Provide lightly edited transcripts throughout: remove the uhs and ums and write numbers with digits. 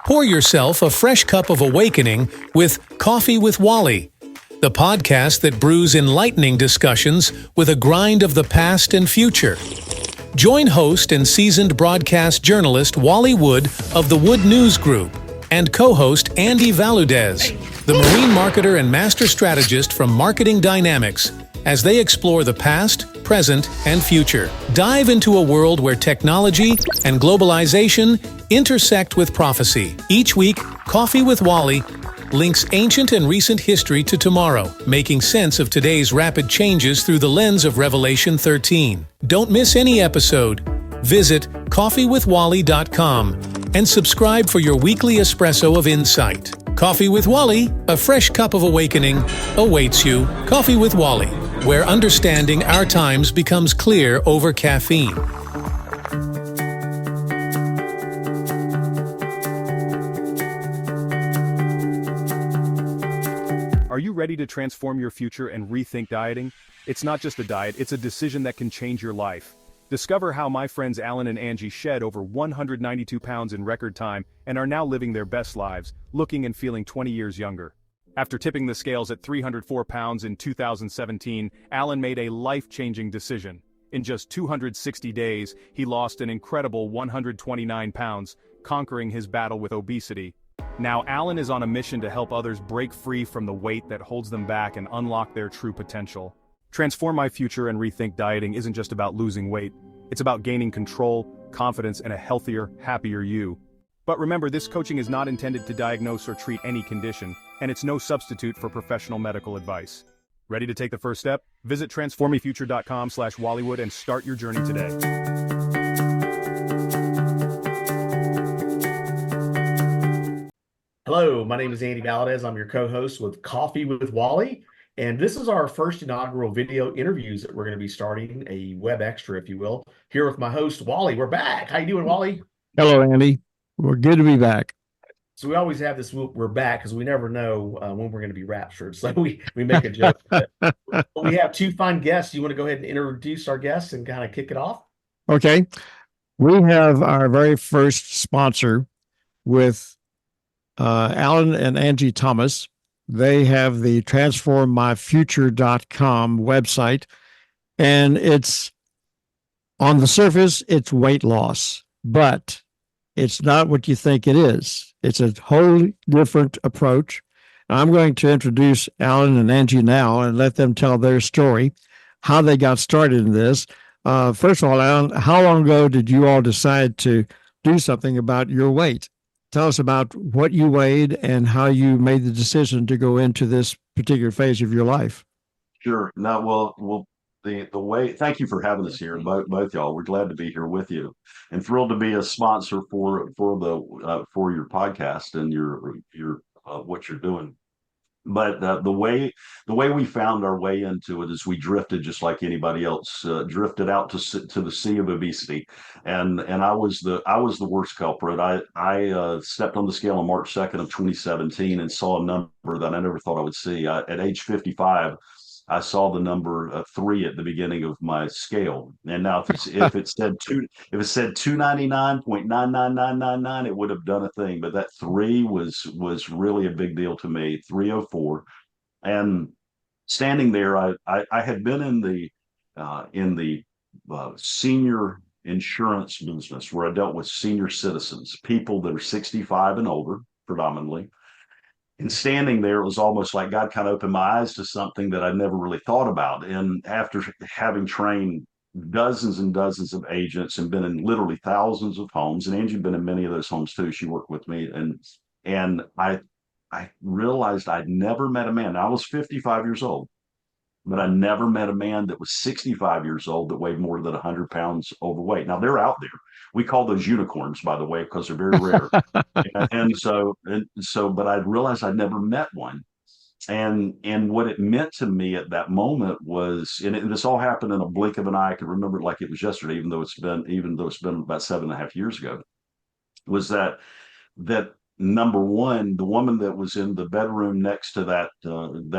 Pour yourself a fresh cup of awakening with Coffee with Wally, the podcast that brews enlightening discussions with a grind of the past and future. Join host and seasoned broadcast journalist Wally Wood of the Wood News Group and co-host Andy Valudes, the marine marketer and master strategist from Marketing Dynamics, as they explore the past, present, and future. Dive into a world where technology and globalization intersect with prophecy. Each week, Coffee with Wally links ancient and recent history to tomorrow, making sense of today's rapid changes through the lens of Revelation 13. Don't miss any episode. Visit coffeewithwally.com and subscribe for your weekly espresso of insight. Coffee with Wally, a fresh cup of awakening, awaits you. Coffee with Wally, where understanding our times becomes clear over caffeine. Are you ready to transform your future and rethink dieting? It's not just a diet, it's a decision that can change your life. Discover how my friends Alan and Angie shed over 192 pounds in record time and are now living their best lives, looking and feeling 20 years younger. After tipping the scales at 304 pounds in 2017, Alan made a life-changing decision. In just 260 days, he lost an incredible 129 pounds, conquering his battle with obesity. Now Alan is on a mission to help others break free from the weight that holds them back and unlock their true potential. Transform My Future and Rethink Dieting isn't just about losing weight. It's about gaining control, confidence, and a healthier, happier you. But remember, this coaching is not intended to diagnose or treat any condition, and it's no substitute for professional medical advice. Ready to take the first step? Visit transformyfuture.com/Wallywood and start your journey today. Hello, my name is Andy Valudes. I'm your co-host with Coffee with Wally, and this is our first inaugural video interviews that we're going to be starting, a web extra, if you will, here with my host, Wally. We're back. How you doing, Wally? Hello, Andy. We're good to be back. So we always have this, we're back, because we never know when we're going to be raptured. So we make a joke. We have two fine guests. You want to go ahead and introduce our guests and kind of kick it off? Okay. We have our very first sponsor with Alan and Angie Thomas. They have the transformmyfuture.com website, and it's on the surface, it's weight loss, but it's not what you think it is. It's a wholly different approach. I'm going to introduce Alan and Angie now and let them tell their story, how they got started in this. First of all, Alan, how long ago did you all decide to do something about your weight? Tell us about what you weighed and how you made the decision to go into this particular phase of your life. Sure. No, well, the way. Thank you for having us here, both y'all. We're glad to be here with you, and thrilled to be a sponsor for your podcast and your what you're doing. But the way we found our way into it is we drifted just like anybody else, drifted out to the sea of obesity, and I was the worst culprit. I stepped on the scale on March 2nd of 2017 and saw a number that I never thought I would see. At age 55, I saw the number 3 at the beginning of my scale, and now if it said 299.99999, it would have done a thing. But that 3 was really a big deal to me. 304, and standing there, I had been in the senior insurance business where I dealt with senior citizens, people that are 65 and older, predominantly. And standing there, it was almost like God kind of opened my eyes to something that I'd never really thought about. And after having trained dozens and dozens of agents and been in literally thousands of homes, and Angie been in many of those homes too. She worked with me, and I realized I'd never met a man. I was 55 years old, but I never met a man that was 65 years old that weighed more than 100 pounds overweight. Now they're out there. We call those unicorns, by the way, because they're very rare. and so, but I realized I'd never met one. And what it meant to me at that moment was, and this all happened in a blink of an eye. I can remember it like it was yesterday, even though it's been about 7.5 years ago, was that number one, the woman that was in the bedroom next to that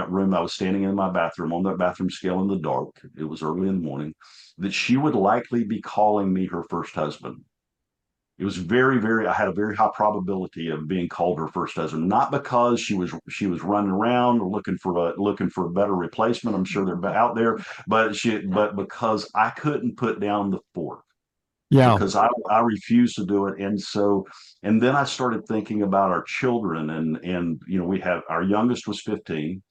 room I was standing in my bathroom, on that bathroom scale in the dark, it was early in the morning, that she would likely be calling me her first husband. It was very, very. I had a very high probability of being called her first husband, not because she was running around looking for a better replacement. I'm sure they're out there, but because I couldn't put down the fork, Yeah. because I refused to do it. And then I started thinking about our children, and we have, our youngest was 15,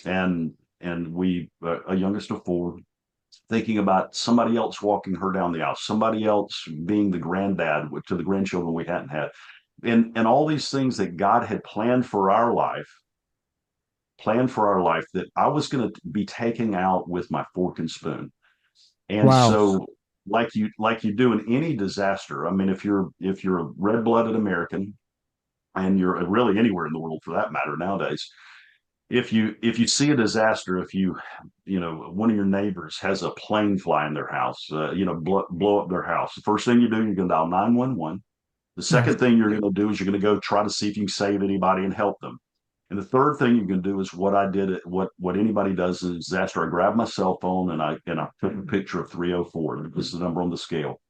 and we a youngest of 4, thinking about somebody else walking her down the aisle, somebody else being the granddad to the grandchildren we hadn't had, and all these things that God had planned for our life that I was going to be taking out with my fork and spoon. And Wow. so, like you do in any disaster, I mean, if you're a red-blooded American, and you're really anywhere in the world for that matter nowadays, if you see a disaster, if one of your neighbors has a plane fly in their house, blow up their house, the first thing you do, you're going to dial 911. The second thing you're going to do is you're going to go try to see if you can save anybody and help them. And the third thing you can do is what I did, what anybody does in a disaster. I grabbed my cell phone and I took a picture of 304. This is the number on the scale.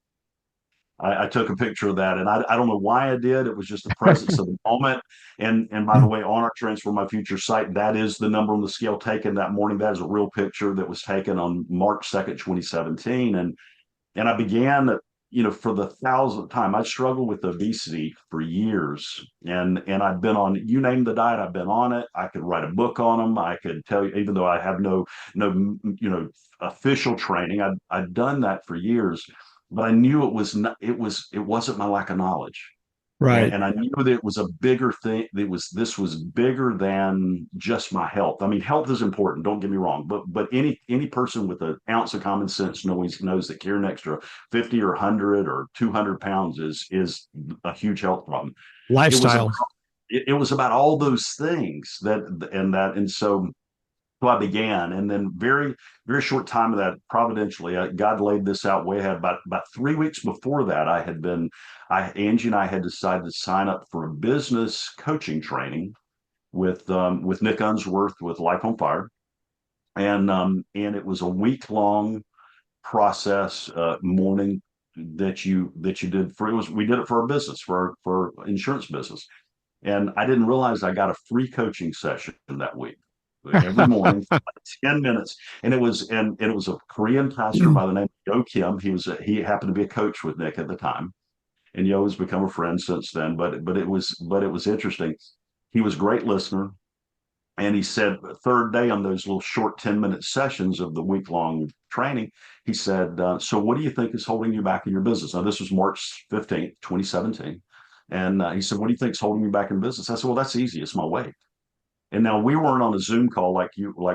I took a picture of that, and I don't know why I did. It was just the presence of the moment. And by the way, on our Transform My Future site, that is the number on the scale taken that morning. That is a real picture that was taken on March 2nd, 2017. And I began, for the thousandth time. I struggled with obesity for years, and I've been on, you name the diet, I've been on it. I could write a book on them. I could tell you, even though I have no official training, I'd done that for years. But I knew it was not, it wasn't my lack of knowledge. Right. And I knew that it was a bigger thing. This was bigger than just my health. I mean, health is important. Don't get me wrong. But any person with an ounce of common sense knows that carrying an extra 50 or 100 or 200 pounds is a huge health problem. It was Lifestyle. about, it was about all those things and so I began, and then very, very short time of that, providentially, God laid this out way ahead. About 3 weeks before that, Angie and I had decided to sign up for a business coaching training with Nick Unsworth with Life on Fire, and it was a week-long process, morning that you did for, we did it for our business, for our insurance business. And I didn't realize I got a free coaching session that week every morning, 10 minutes. And it was a Korean pastor by the name of Yo Kim. He happened to be a coach with Nick at the time. And Yo has become a friend since then. But it was interesting. He was a great listener. And he said, third day on those little short 10-minute sessions of the week-long training, he said, so what do you think is holding you back in your business? Now, this was March 15th, 2017. And he said, what do you think is holding you back in business? I said, well, that's easy. It's my weight. And now we weren't on a Zoom call like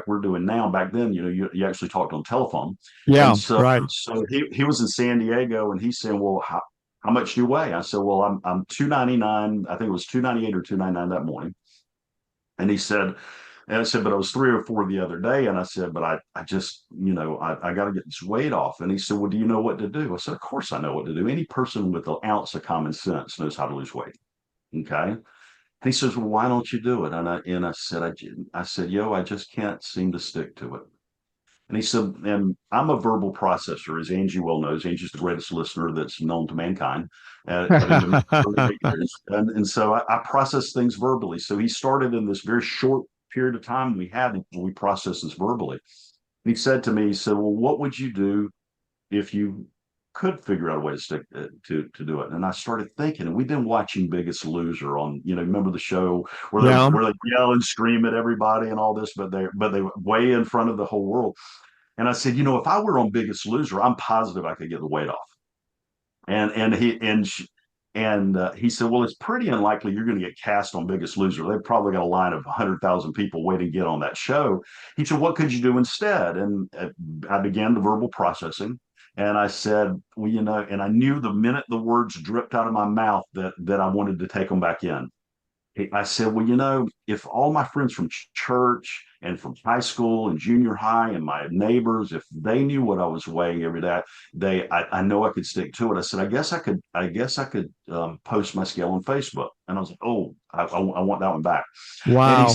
we're doing now. Back then, you actually talked on telephone. Yeah. And so Right. so he was in San Diego, and he said, well, how much do you weigh? I said, well, I'm 299. I think it was 298 or 299 that morning. And he said, and I said, but I was 304 the other day. And I said, but I just, I got to get this weight off. And he said, well, do you know what to do? I said, of course I know what to do. Any person with an ounce of common sense knows how to lose weight. Okay. And he says, well, why don't you do it? And I said, Yo, I just can't seem to stick to it. And he said, and I'm a verbal processor, as Angie well knows. Angie's the greatest listener that's known to mankind. I've been doing it for 38 years. And so I process things verbally. So he started in this very short period of time we processed this verbally. And he said to me, he said, well, what would you do if you could figure out a way to stick to do it? And I started thinking, and we've been watching Biggest Loser on, remember the show where Yeah. they yell and scream at everybody and all this, but they way in front of the whole world. And I said, if I were on Biggest Loser, I'm positive I could get the weight off. And he said, well, it's pretty unlikely you're going to get cast on Biggest Loser. They've probably got a line of 100,000 people waiting to get on that show. He said, what could you do instead? And I began the verbal processing. And I said, well, and I knew the minute the words dripped out of my mouth that I wanted to take them back in. I said, well, if all my friends from church and from high school and junior high and my neighbors, if they knew what I was weighing every day, I know I could stick to it. I said, I guess I could post my scale on Facebook. And I was like, oh, I want that one back. And Wow. he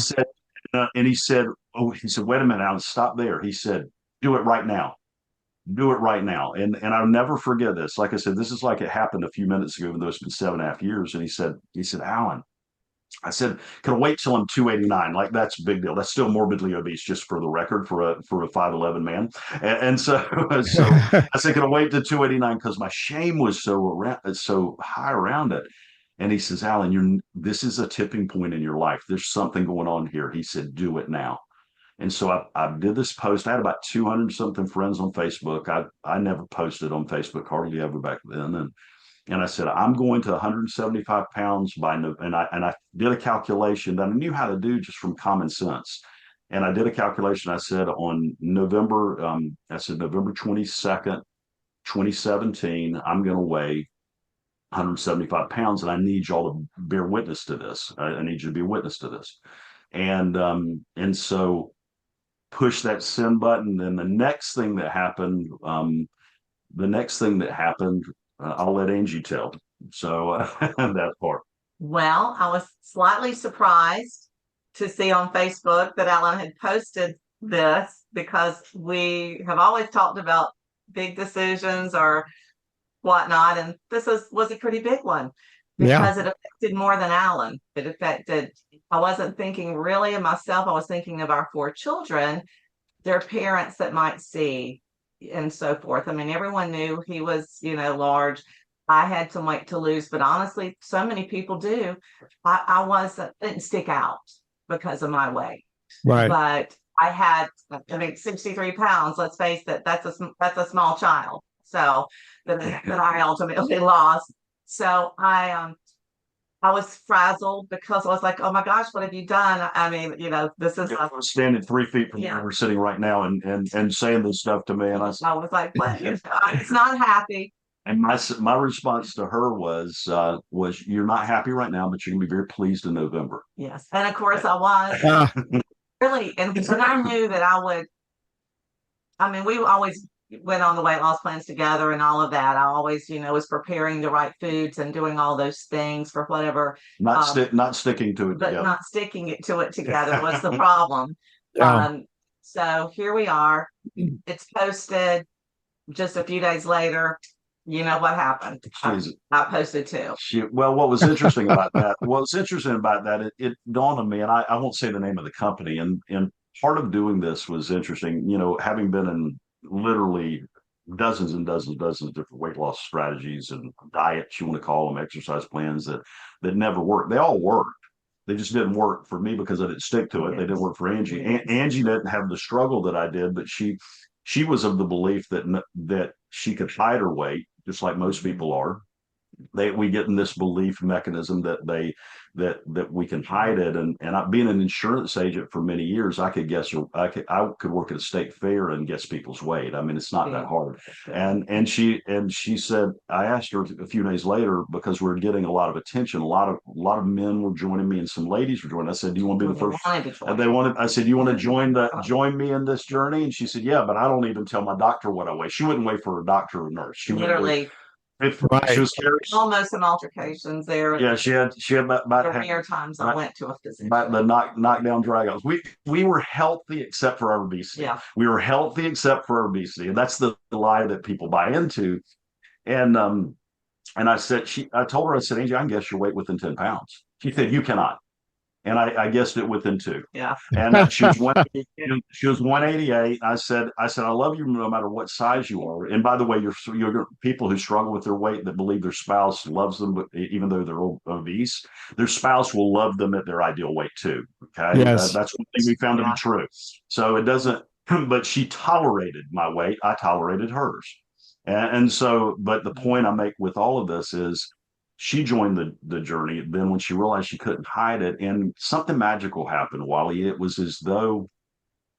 said, wait a minute, Alan, stop there. He said, do it right now. do it right now. And I'll never forget this. Like I said, this is like it happened a few minutes ago, even though it's been 7.5 years. And he said, Alan, I said, can I wait till I'm 289? Like that's a big deal. That's still morbidly obese, just for the record, for a 5'11" man. And so I said, can I wait to 289? Because my shame was so high around it. And he says, Alan, this is a tipping point in your life. There's something going on here. He said, do it now. And so I did this post. I had about 200 something friends on Facebook. I never posted on Facebook hardly ever back then. And I said, I'm going to 175 pounds by no, and I did a calculation that I knew how to do just from common sense. And I did a calculation. I said on November 22nd, 2017, I'm going to weigh 175 pounds, and I need y'all to bear witness to this. I need you to be a witness to this. And so push that send button. And the next thing that happened, I'll let Angie tell. So that part. Well, I was slightly surprised to see on Facebook that Alan had posted this, because we have always talked about big decisions or whatnot, and this was a pretty big one, because it affected more than Alan. It affected, I wasn't thinking really of myself, I was thinking of our 4 children, their parents that might see, and so forth. I mean, everyone knew he was, large. I had some weight to lose, but honestly, so many people do. I didn't stick out because of my weight, Right. but I mean, 63 pounds. Let's face it, that's a small child. So that I ultimately lost. So I was frazzled, because I was like, oh my gosh, what have you done? I mean, this is standing 3 feet from where we're sitting right now and saying this stuff to me. And I was like, what? It's not happy. And my response to her was you're not happy right now, but you're gonna be very pleased in November. Yes. And of course I was really, and I knew that I would. I mean, we always went on the weight loss plans together and all of that. I always, was preparing the right foods and doing all those things for whatever. Not sticking to it but together. Not sticking it to it together was the problem. So here we are. It's posted. Just a few days later, you know what happened? I posted too. Well, what was interesting about that? It dawned on me, and I won't say the name of the company. And part of doing this was interesting. Having been in literally dozens and dozens of different weight loss strategies and diets, you want to call them, exercise plans that never worked. They all worked. They just didn't work for me because I didn't stick to it. They didn't work for Angie. Angie didn't have the struggle that I did, but she was of the belief that she could hide her weight, just like most people are. We get in this belief mechanism that we can hide it. And being an insurance agent for many years, I could work at a state fair and guess people's weight. I mean, it's not that hard. And she said, I asked her a few days later, because we were getting a lot of attention. A lot of men were joining me and some ladies were joining. I said, do you want to be the first? I said, do you want to join me in this journey? And she said, yeah, but I don't even tell my doctor what I weigh. She wouldn't wait for a doctor or nurse. She literally. She was almost some altercations there. Yeah, she had about rare times I went to a physician. About the knockdown dragouts. We were healthy except for our obesity. Yeah. We were healthy except for our obesity, and that's the lie that people buy into. And I told her, I said, Angie, I can guess your weight within 10 pounds. She said, you cannot. And I guessed it within 2. Yeah. And she was 188. I said, I love you no matter what size you are. And by the way, you're people who struggle with their weight that believe their spouse loves them, but even though they're obese, their spouse will love them at their ideal weight too. Okay. Yes. That's one thing we found to be true. So it doesn't, but she tolerated my weight. I tolerated hers. And so, but the point I make with all of this is, she joined the journey. Then when she realized she couldn't hide it, and something magical happened, Wally. It was as though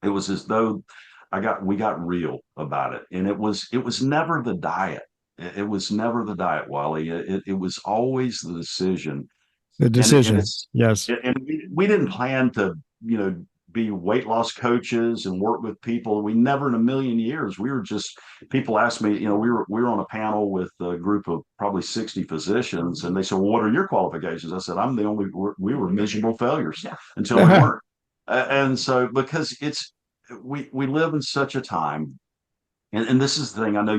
we got real about it. And it was never the diet. It was never the diet, Wally. It was always the decision. The decision. Yes. And we didn't plan to, be weight loss coaches and work with people. We never in a million years. We were just, people asked me, we were on a panel with a group of probably 60 physicians, and they said, well, what are your qualifications? I said, we were miserable failures until we weren't. And so, because we live in such a time and this is the thing. I know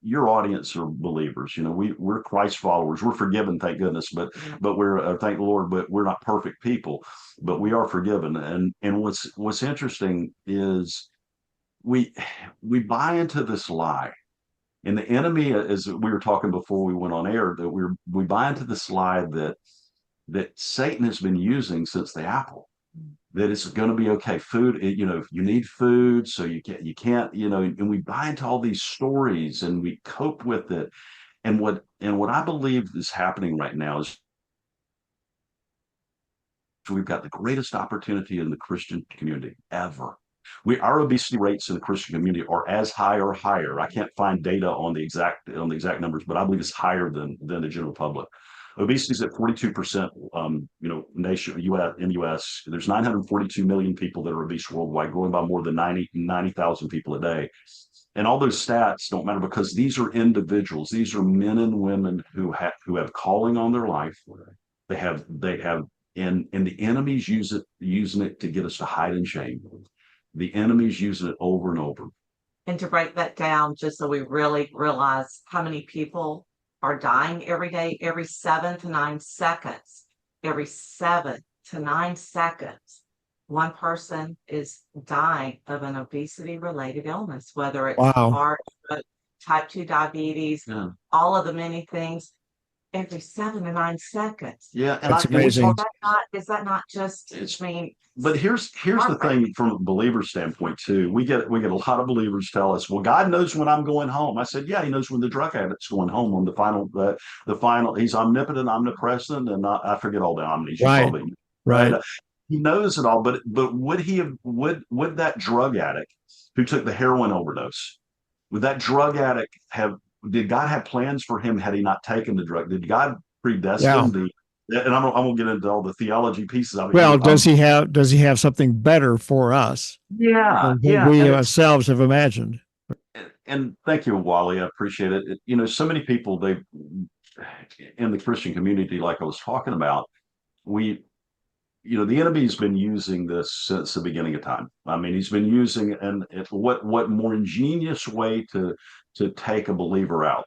your audience are believers. You know, we're Christ followers. We're forgiven, thank goodness. But we're thank the Lord. But we're not perfect people. But we are forgiven. And what's interesting is we we buy into this lie. And the enemy, as we were talking before we went on air, that we buy into this lie that Satan has been using since the apple, that it's going to be okay. Food, you know, you need food, so you can't, you know, and we buy into all these stories and we cope with it. And what I believe is happening right now is we've got the greatest opportunity in the Christian community ever. Our obesity rates in the Christian community are as high or higher. I can't find data on the exact numbers, but I believe it's higher than the general public. Obesity is at 42%. You know, in the U.S. There's 942 million people that are obese worldwide, growing by more than 90,000 people a day. And all those stats don't matter because these are individuals. These are men and women who have calling on their life. They have, and the enemy's using it to get us to hide in shame. The enemy's using it over and over. And to break that down, just so we really realize how many people are dying every day, every 7 to 9 seconds, every 7 to 9 seconds, one person is dying of an obesity-related illness, whether it's Wow. heart, type 2 diabetes, Yeah. all of the many things. Every 7 to 9 seconds. Yeah, That's amazing. Is that not just, I mean, but here's the thing from a believer standpoint too. We get a lot of believers tell us, well, God knows when I'm going home. I said, yeah, he knows when the drug addict's going home on the final, he's omnipotent, omnipresent, and I forget all the omnis. Right. Right. He knows it all, but would that drug addict who took the heroin overdose, would that drug addict did God have plans for him had he not taken the drug? Did God predestine and I'm gonna get into all the theology pieces of it. Well, does he have something better for us? Yeah, than we ourselves have imagined. And thank you, Wally. I appreciate it. You know, so many people in the Christian community, like I was talking about, the enemy's been using this since the beginning of time. I mean, he's been using, and what more ingenious way to take a believer out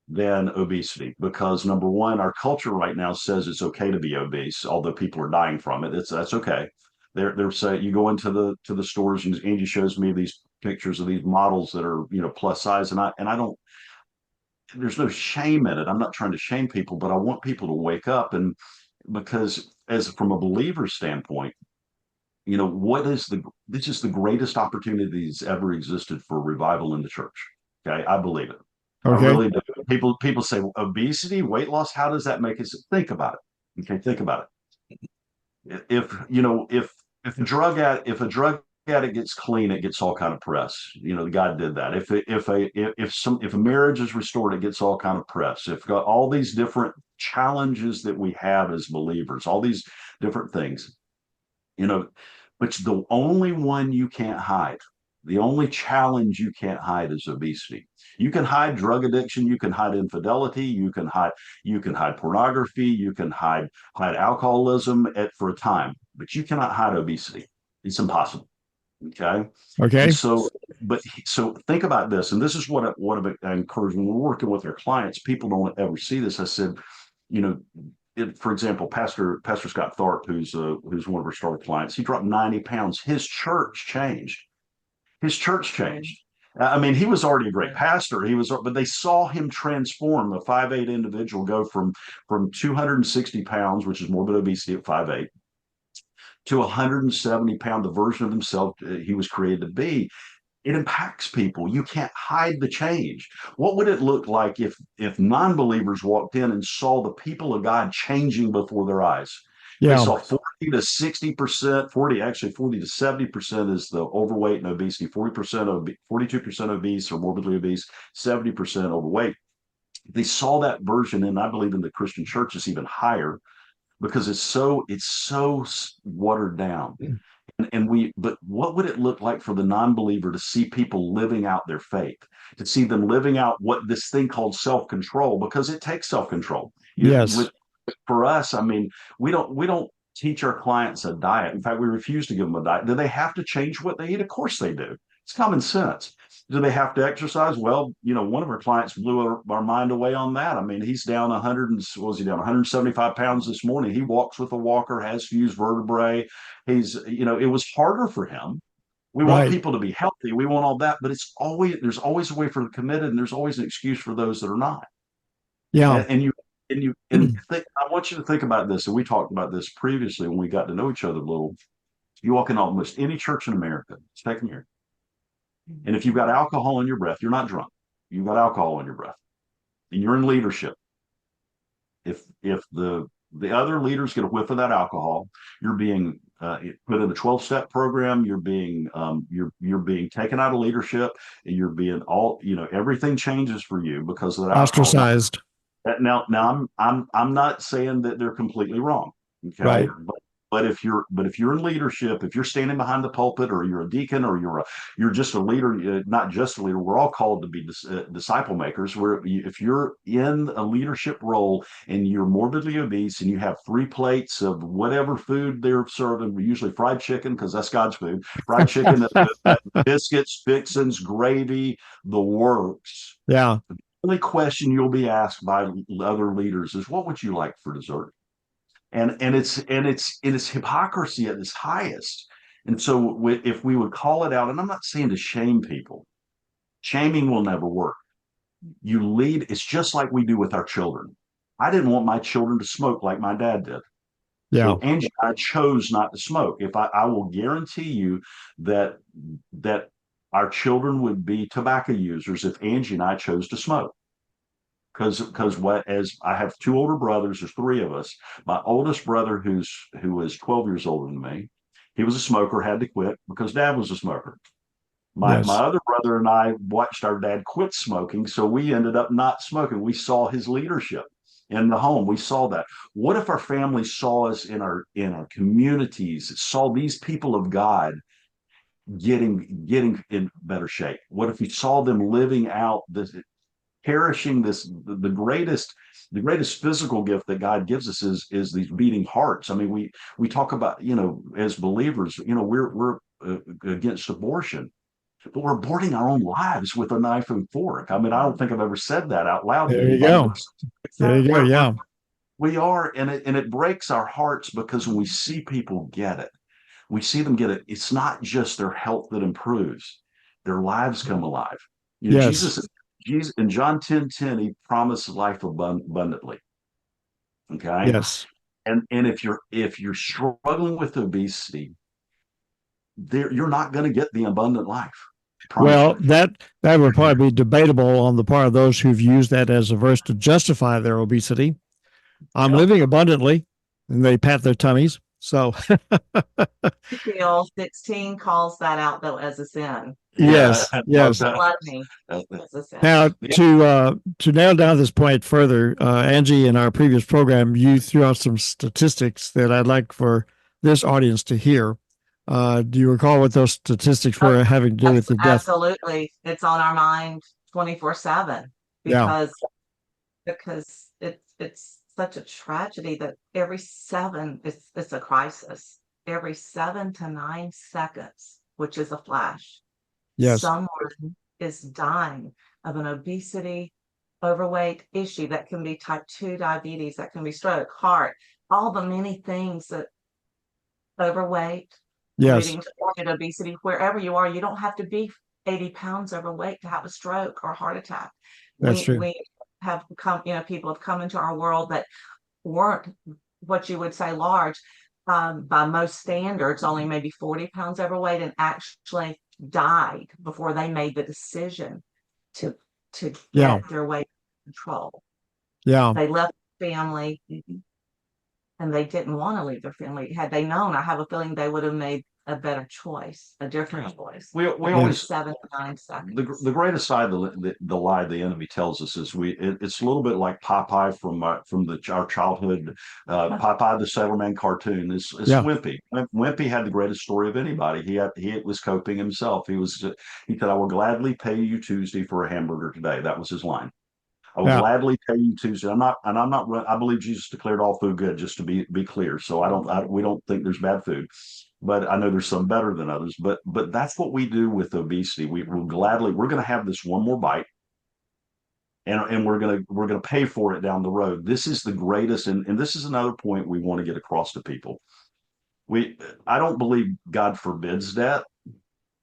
than obesity? Because number one, our culture right now says it's okay to be obese, although people are dying from it. That's okay. They're saying, you go into the stores, and Angie shows me these pictures of these models that are, you know, plus size, and I don't. There's no shame in it. I'm not trying to shame people, but I want people to wake up, and because from a believer standpoint, you know, this is the greatest opportunity that's ever existed for revival in the church. Okay, I believe it. Okay. I really do. People say, well, obesity, weight loss, how does that make us think about it? Okay, think about it. If a drug addict gets clean, it gets all kind of press. You know, God did that. If a marriage is restored, it gets all kind of press. If got all these different challenges that we have as believers, all these different things, you know, but the only one you can't hide, the only challenge you can't hide is obesity. You can hide drug addiction, you can hide infidelity, you can hide pornography, you can hide alcoholism for a time, but you cannot hide obesity. It's impossible. Okay. Okay. And so think about this, and this is what I encourage when we're working with our clients. People don't ever see this. I said, you know, for example, Pastor Scott Tharp, who's one of our starter clients, he dropped 90 pounds. His church changed. I mean, he was already a great pastor. But they saw him transform. A 5'8" individual go from 260 pounds, which is morbid obesity at 5'8", to 170 pound, the version of himself he was created to be. It impacts people. You can't hide the change. What would it look like if non-believers walked in and saw the people of God changing before their eyes? Yeah. They saw 40 to 60%, 40 to 70% is the overweight and obesity, 42% obese or morbidly obese, 70% overweight. They saw that version, and I believe in the Christian church is even higher because it's so watered down. But what would it look like for the non-believer to see people living out their faith, to see them living out what this thing called self-control, because it takes self-control. Yes. For us, I mean, we don't teach our clients a diet. In fact, we refuse to give them a diet. Do they have to change what they eat? Of course they do. It's common sense. Do they have to exercise? Well, one of our clients blew our mind away on that. I mean, he's down 100 and was he down 175 pounds this morning? He walks with a walker, has fused vertebrae. It was harder for him. We want Right. people to be healthy. We want all that, but there's always a way for the committed, and there's always an excuse for those that are not. Yeah. And I want you to think about this. And we talked about this previously when we got to know each other a little. You walk in almost any church in America, second year, and if you've got alcohol in your breath, you're not drunk. You've got alcohol in your breath, and you're in leadership. If the other leaders get a whiff of that alcohol, you're being put in a 12-step program. You're being taken out of leadership, and you're being everything changes for you because of that alcohol. Ostracized. Now I'm not saying that they're completely wrong. Okay. Right. But if you're in leadership, if you're standing behind the pulpit, or you're a deacon, or you're just a leader, not just a leader, we're all called to be disciple makers. If you're in a leadership role and you're morbidly obese and you have 3 plates of whatever food they're serving, usually fried chicken, because that's God's food, fried chicken, biscuits, fixins, gravy, the works. Yeah. The only question you'll be asked by other leaders is, what would you like for dessert? And it's hypocrisy at its highest. And so if we would call it out, and I'm not saying to shame people, shaming will never work. You lead. It's just like we do with our children. I didn't want my children to smoke like my dad did. Yeah. So Angie and I chose not to smoke. I will guarantee you that our children would be tobacco users if Angie and I chose to smoke. Because as I have 2 older brothers, there's 3 of us. My oldest brother, who was 12 years older than me, he was a smoker, had to quit because Dad was a smoker. My other brother and I watched our dad quit smoking, so we ended up not smoking. We saw his leadership in the home. We saw that. What if our family saw us in our communities, saw these people of God getting in better shape? What if we saw them living out this, cherishing this, the greatest physical gift that God gives us is these beating hearts. I mean, we talk about, as believers, we're against abortion, but we're aborting our own lives with a knife and fork. I mean, I don't think I've ever said that out loud. There you go. There you go. Yeah. We are, and it breaks our hearts because when we see people get it, we see them get it. It's not just their health that improves; their lives come alive. Yes. Jesus in John 10:10, he promised life abundantly. Okay. Yes. And if you're struggling with obesity, you're not going to get the abundant life. Well, that would probably be debatable on the part of those who've used that as a verse to justify their obesity. I'm living abundantly, and they pat their tummies. So Ezekiel 16 calls that out though as a sin. yes. Gluttony as a sin. Now to nail down this point further, Angie, in our previous program, you threw out some statistics that I'd like for this audience to hear. Do you recall what those statistics were having to do with the death? Absolutely. It's on our mind 24/7 because it's such a tragedy that it's a crisis. Every 7 to 9 seconds, which is a flash, yes, someone is dying of an obesity, overweight issue. That can be type 2 diabetes, that can be stroke, heart, all the many things that overweight, yes, leading to morbid obesity. Wherever you are, you don't have to be 80 pounds overweight to have a stroke or heart attack. That's true. We have come, people have come into our world that weren't what you would say large, by most standards, only maybe 40 pounds overweight, and actually died before they made the decision to get their weight under control. Yeah. They left family, and they didn't want to leave their family. Had they known, I have a feeling they would have made a better choice, a different choice. We always 7 to 9 seconds. The greatest side of the lie the enemy tells us is it's a little bit like Popeye from our childhood. Popeye the Sailorman cartoon is Wimpy. Wimpy had the greatest story of anybody. He was coping himself. He said, "I will gladly pay you Tuesday for a hamburger today." That was his line. I will gladly pay you Tuesday. I believe Jesus declared all food good, just to be clear. So we don't think there's bad food. but I know there's some better than others. But that's what we do with obesity. We're going to have this one more bite, and we're gonna pay for it down the road. This is the greatest, and this is another point we want to get across to people. I don't believe God forbids debt,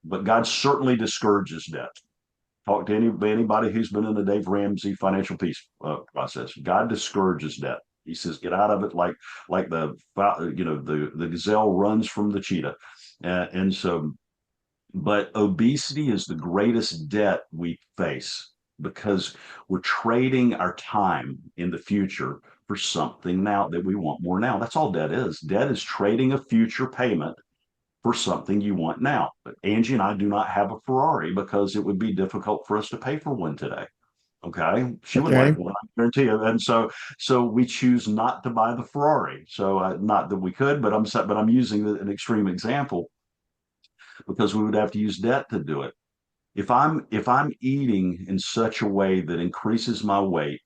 but God certainly discourages debt. Talk to anybody who's been in the Dave Ramsey financial peace process. God discourages debt. He says, get out of it like the gazelle runs from the cheetah. And so, but obesity is the greatest debt we face because we're trading our time in the future for something now that we want more now. That's all debt is. Debt is trading a future payment for something you want now. But Angie and I do not have a Ferrari because it would be difficult for us to pay for one today. Okay, she would Okay. like one, I guarantee you. And so we choose not to buy the Ferrari. So not that we could, but I'm using an extreme example because we would have to use debt to do it. If I'm eating in such a way that increases my weight,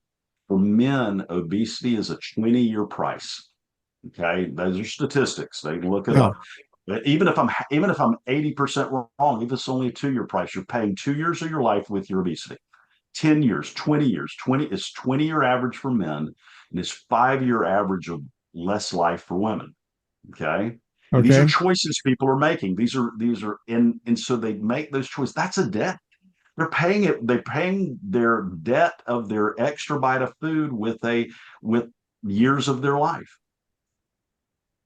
for men, obesity is a 20-year price. Okay, those are statistics. They can look it Yeah. up. Even if I'm 80% wrong, if it's only a 2-year price, you're paying 2 years of your life with your obesity. 10 years, 20 years, 20-year average for men, and it's 5-year average of less life for women. Okay. And these are Okay. choices people are making. These are and so they make those choices. That's a debt. They're paying it, they're paying their debt of their extra bite of food with years of their life.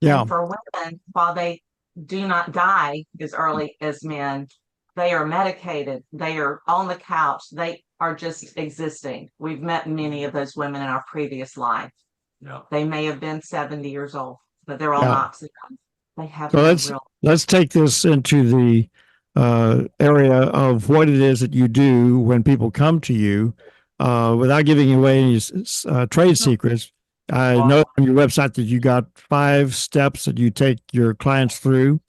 Yeah. And for women, while they do not die as early as men, they are medicated. They are on the couch. They are just existing. We've met many of those women in our previous life. Yeah. They may have been 70 years old, but they're on Yeah. oxygen. They have So no let's real. let's take this into the area of what it is that you do when people come to you, without giving away any trade secrets. I know on your website that you got 5 steps that you take your clients through.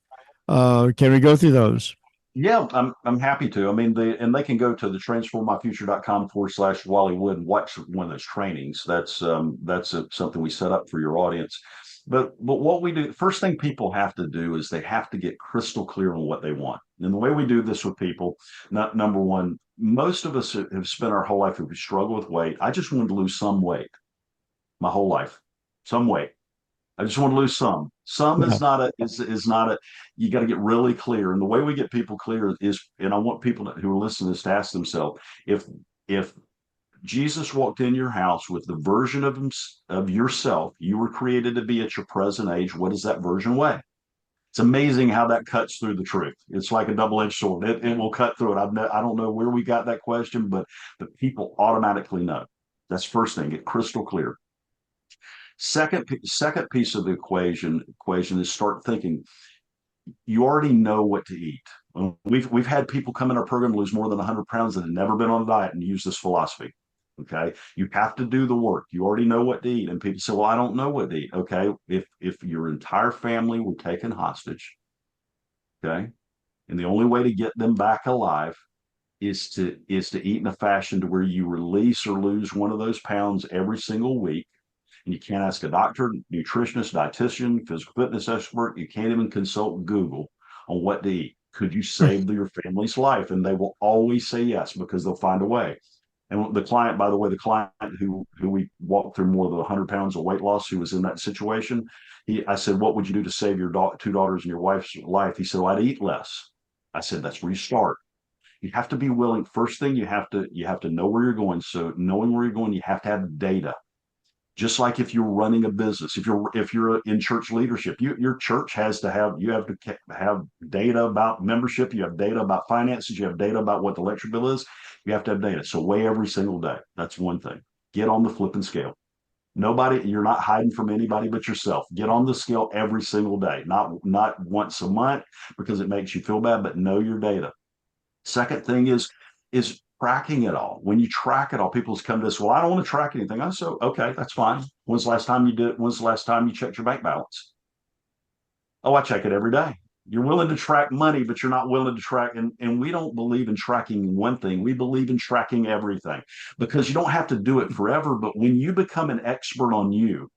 Can we go through those? Yeah, I'm happy to. I mean, they can go to the transformmyfuture.com/Wally Wood and watch one of those trainings. That's something we set up for your audience. But what we do, first thing people have to do is they have to get crystal clear on what they want. And the way we do this with people, number one, most of us have spent our whole life if we struggle with weight. I just wanted to lose some weight my whole life, some weight. I just want to lose some. Some Yeah. is not a. You got to get really clear, and the way we get people clear is, and I want people who are listening to this to ask themselves if Jesus walked in your house with the version of yourself you were created to be at your present age, what does that version weigh? It's amazing how that cuts through the truth. It's like a double-edged sword. It will cut through it. I don't know where we got that question, but people automatically know. That's first thing. Get crystal clear. Second piece of the equation is start thinking. You already know what to eat. We've had people come in our program lose more than 100 pounds that have never been on a diet and use this philosophy. Okay, you have to do the work. You already know what to eat, and people say, "Well, I don't know what to eat." Okay, if your entire family were taken hostage, okay, and the only way to get them back alive is to eat in a fashion to where you release or lose one of those pounds every single week. And you can't ask a doctor, nutritionist, dietitian, physical fitness expert. You can't even consult Google on what to eat. Could you save your family's life? And they will always say yes because they'll find a way. And the client, by the way, the client who we walked through more than 100 pounds of weight loss, who was in that situation, I said, "What would you do to save your 2 daughters and your wife's life?" He said, "Well, I'd eat less." I said, "That's where you start. You have to be willing. First thing, you have to know where you're going. So knowing where you're going, you have to have data. Just like if you're running a business, if you're in church leadership, your church have to have data about membership, you have data about finances, you have data about what the electric bill is, you have to have data. So weigh every single day. That's one thing. Get on the flipping scale. You're not hiding from anybody but yourself. Get on the scale every single day, not once a month because it makes you feel bad, but know your data. Second thing is tracking it all. When you track it all, people come to us, "Well, I don't want to track anything." I said, "Okay, that's fine. When's the last time you did it? When's the last time you checked your bank balance?" "Oh, I check it every day." You're willing to track money, but you're not willing to track. And we don't believe in tracking one thing. We believe in tracking everything because you don't have to do it forever. But when you become an expert on you,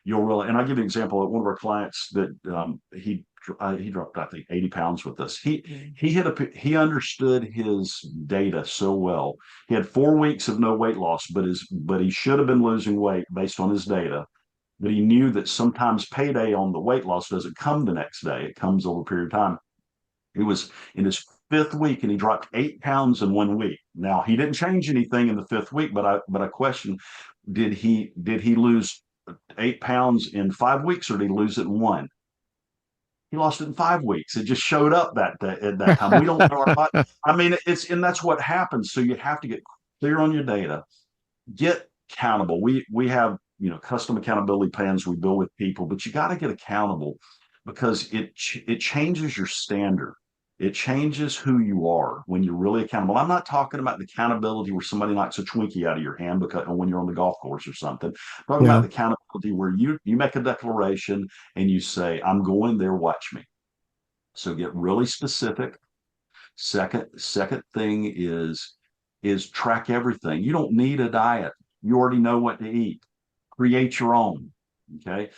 you'll really, and I'll give you an example of one of our clients that he dropped, I think, 80 pounds with us. He understood his data so well. He had 4 weeks of no weight loss, but he should have been losing weight based on his data. But he knew that sometimes payday on the weight loss doesn't come the next day. It comes over a period of time. He was in his 5th week and he dropped 8 pounds in 1 week. Now he didn't change anything in the 5th week, but I question, did he lose 8 pounds in 5 weeks or did he lose it in one? He lost it in 5 weeks. It just showed up that day, at that time. We don't know our body. I mean, and that's what happens. So you have to get clear on your data, get accountable. We have, custom accountability plans we build with people, but you got to get accountable because it changes your standard. It changes who you are when you're really accountable. I'm not talking about the accountability where somebody knocks a Twinkie out of your hand because when you're on the golf course or something. I'm talking about the accountability where you make a declaration and you say, I'm going there, watch me. So get really specific. Second thing is track everything. You don't need a diet. You already know what to eat. Create your own. Okay.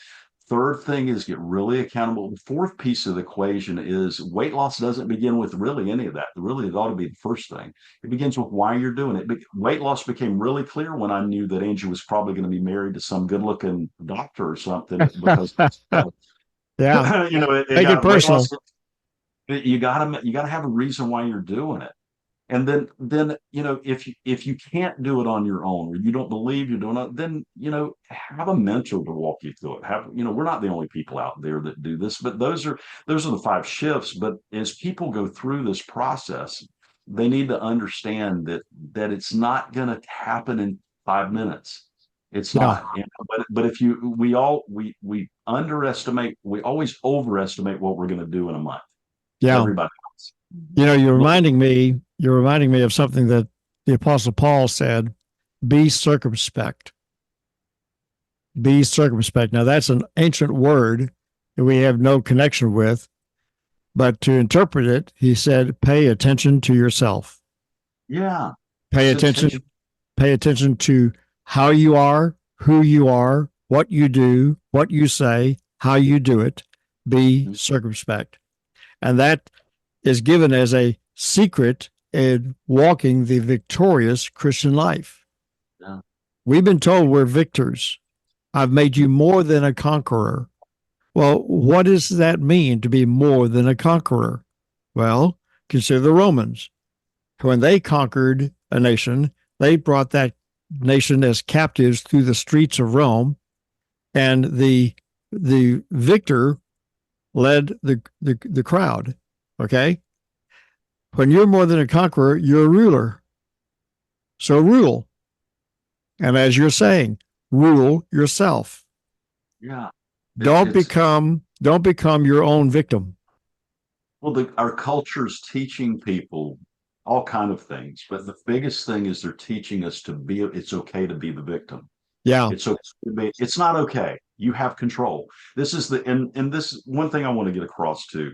Third thing is get really accountable. The fourth piece of the equation is weight loss doesn't begin with really any of that. Really, it ought to be the first thing. It begins with why you're doing it. Weight loss became really clear when I knew that Angie was probably going to be married to some good-looking doctor or something because, yeah, it make it got weight personal. loss. You gotta have a reason why you're doing it. And then if you can't do it on your own or you don't believe you're doing it, then have a mentor to walk you through it. We're not the only people out there that do this, but those are the 5 shifts. But as people go through this process, they need to understand that it's not going to happen in 5 minutes. It's not. But if we underestimate, we always overestimate what we're going to do in a month. Yeah. Everybody else. You're reminding me of something that the Apostle Paul said, be circumspect. Be circumspect. Now, that's an ancient word that we have no connection with, but to interpret it, he said, pay attention to yourself. Yeah. Pay attention to how you are, who you are, what you do, what you say, how you do it. Be circumspect. And that is given as a secret in walking the victorious Christian life. Yeah. We've been told we're victors. I've made you more than a conqueror. Well, what does that mean to be more than a conqueror? Well, consider the Romans. When they conquered a nation, they brought that nation as captives through the streets of Rome, and the victor led the crowd. Okay? When you're more than a conqueror, you're a ruler. So rule. And as you're saying, rule yourself. Yeah. Don't become your own victim. Well, our culture's teaching people all kind of things, but the biggest thing is they're teaching us it's okay to be the victim. Yeah. It's not okay. You have control. This is and this one thing I want to get across too,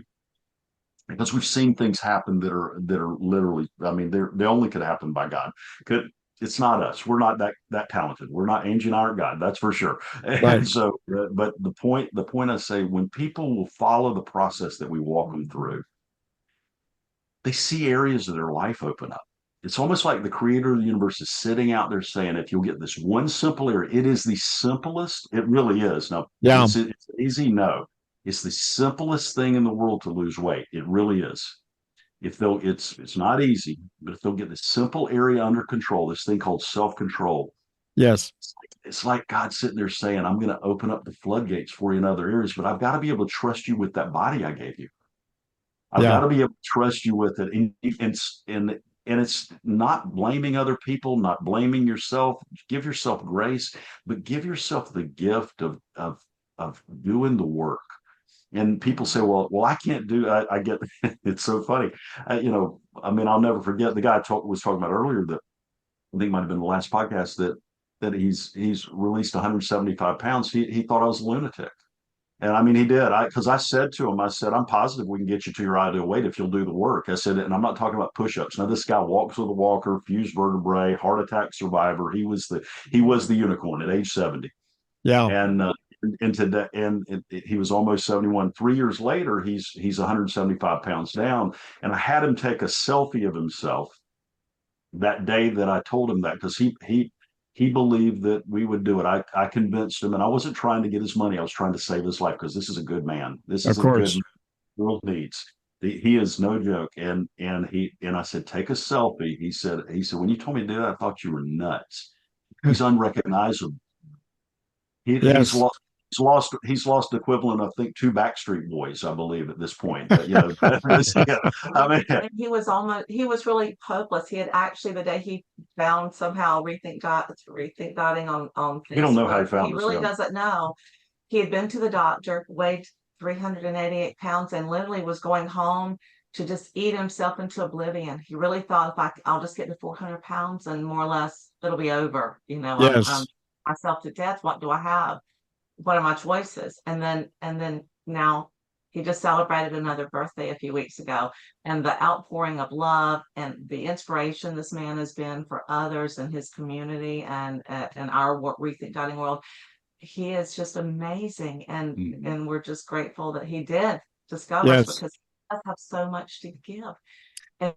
because we've seen things happen that are literally, I mean, they only could happen by God. It's not us. We're not that talented. We're not, Angie and I aren't God. That's for sure. Right. And so, but the point I say, when people will follow the process that we walk them through, they see areas of their life open up. It's almost like the creator of the universe is sitting out there saying, if you'll get this one simple area, it is the simplest. It really is. Now, yeah. It's easy. No, it's the simplest thing in the world to lose weight. It really is. It's not easy, but if they'll get this simple area under control, this thing called self-control. Yes. It's like God sitting there saying, I'm going to open up the floodgates for you in other areas, but I've got to be able to trust you with that body I gave you. I've got to be able to trust you with it. And it's not blaming other people, not blaming yourself. Give yourself grace, but give yourself the gift of doing the work. And people say, well, I can't do. I get it's so funny. I'll never forget the guy was talking about earlier that I think might have been the last podcast that he's released 175 pounds. He thought I was a lunatic. And I mean, he did. Because I said to him, I'm positive we can get you to your ideal weight if you'll do the work. I said, and I'm not talking about push-ups. Now, this guy walks with a walker, fused vertebrae, heart attack survivor. He was the unicorn at age 70. Yeah. And and today, he was almost 71. 3 years later, he's 175 pounds down. And I had him take a selfie of himself that day that I told him that, because he believed that we would do it. I convinced him, and I wasn't trying to get his money. I was trying to save his life, because this is a good man. This Of is a good course. man the world needs. He is no joke. And I said, take a selfie. He said, when you told me to do that, I thought you were nuts. He's unrecognizable. He's Yes. lost the equivalent of, I think, two Backstreet Boys, I believe, at this point. But, yeah, I mean, And he was really hopeless. He had actually, the day he found somehow rethink dieting on you don't know how he Facebook, found he us. really Yeah. doesn't know. He had been to the doctor, weighed 388 pounds, and literally was going home to just eat himself into oblivion. He really thought, I'll just get to 400 pounds and more or less it'll be over. I'm Yes. myself to death. What do I have? What are my choices? And then now he just celebrated another birthday a few weeks ago, and the outpouring of love and the inspiration this man has been for others in his community and our rethink dining world, he is just amazing. And we're just grateful that he did discover us, Yes. because he does have so much to give.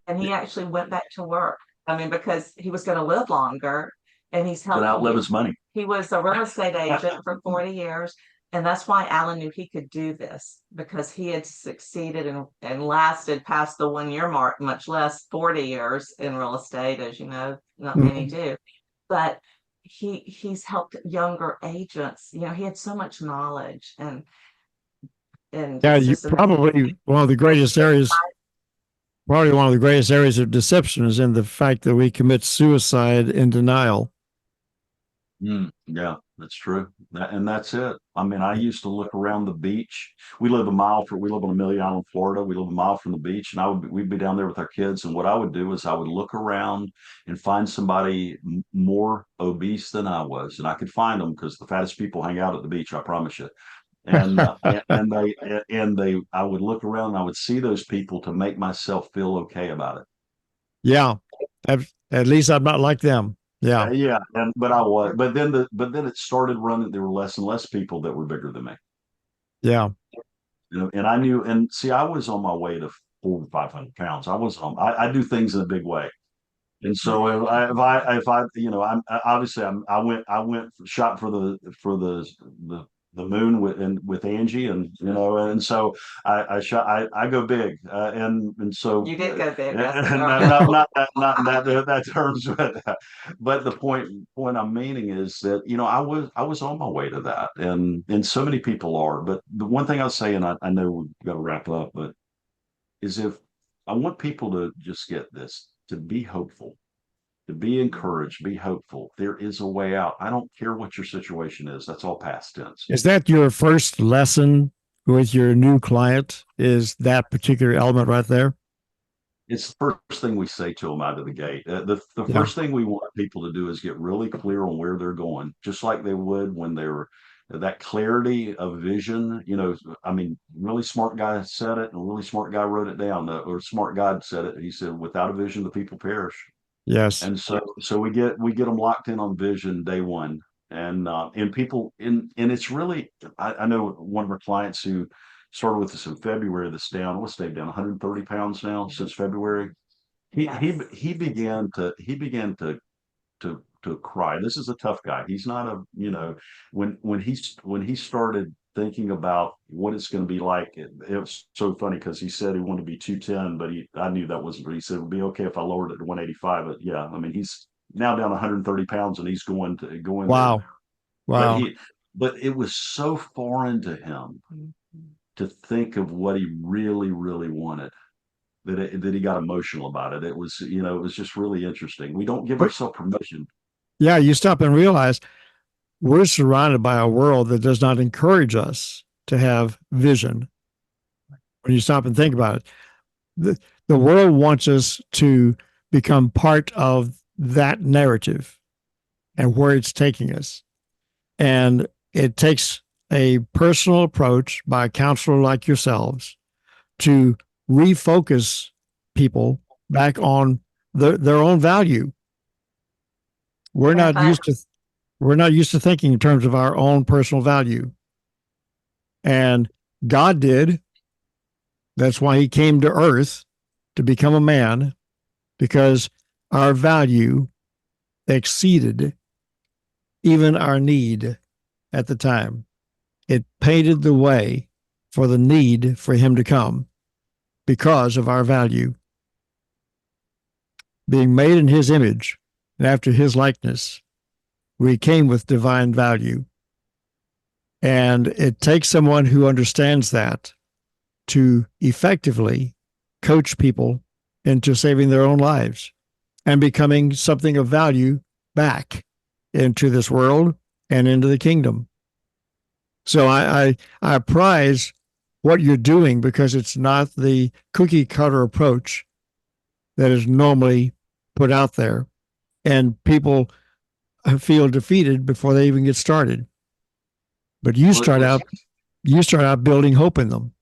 And he actually went back to work. I mean, because he was going to live longer, and he's But outlive helped. his money. He was a real estate agent for 40 years. And that's why Alan knew he could do this, because he had succeeded and lasted past the 1 year mark, much less 40 years in real estate, as you know, not many do. But he's helped younger agents. He had so much knowledge, and Yeah, it's you just probably one of the greatest areas. Probably one of the greatest areas of deception is in the fact that we commit suicide in denial. Yeah, that's true. And that's it. I mean, I used to look around the beach. We live on Amelia Island, Florida. We live a mile from the beach, and we'd be down there with our kids. And what I would do is I would look around and find somebody more obese than I was, and I could find them, because the fattest people hang out at the beach. I promise you. And I would look around and I would see those people to make myself feel okay about it. Yeah. At least I'm not like them. Yeah. Yeah, but I was, but then it started running. There were less and less people that were bigger than me. Yeah. And I knew, and see, I was on my way to 400 to 500 pounds. I do things in a big way. And so if I I'm obviously I went shot for the moon with Angie, and so I go big, and so You did go big. not that terms, but the point I'm meaning is that I was on my way to that, and so many people are. But the one thing I'll say, and I know we've got to wrap up, but is, if I want people to just get this, to be hopeful, to be encouraged, be hopeful. There is a way out. I don't care what your situation is. That's all past tense. Is that your first lesson with your new client? Is that particular element right there? It's the first thing we say to them out of the gate. The first thing we want people to do is get really clear on where they're going, just like they would when they were that clarity of vision. I mean, really smart guy said it, and a really smart guy wrote it down. Or smart God said it. He said, "Without a vision, the people perish." Yes. And so we get them locked in on vision day one, and people and it's really, I know one of our clients who started with us in February, that's down, what's Dave, down 130 pounds now since February. He began to cry. This is a tough guy. He's not when he started thinking about what it's going to be like. It was so funny, because he said he wanted to be 210, but I knew that wasn't. But he said it would be okay if I lowered it to 185. But yeah, I mean, he's now down 130 pounds, and he's going Wow. there. Wow. But it was so foreign to him to think of what he really, really wanted, that he got emotional about it. It was, it was just really interesting. We don't give ourselves permission. Yeah, you stop and realize we're surrounded by a world that does not encourage us to have vision. When you stop and think about it, the world wants us to become part of that narrative and where it's taking us. And it takes a personal approach by a counselor like yourselves to refocus people back on their own value. We're not used to thinking in terms of our own personal value. And God did. That's why he came to earth to become a man, because our value exceeded even our need at the time. It painted the way for the need for him to come because of our value. Being made in his image and after his likeness, we came with divine value. And it takes someone who understands that to effectively coach people into saving their own lives and becoming something of value back into this world and into the kingdom. So I prize what you're doing, because it's not the cookie cutter approach that is normally put out there, and people feel defeated before they even get started. But you start out building hope in them.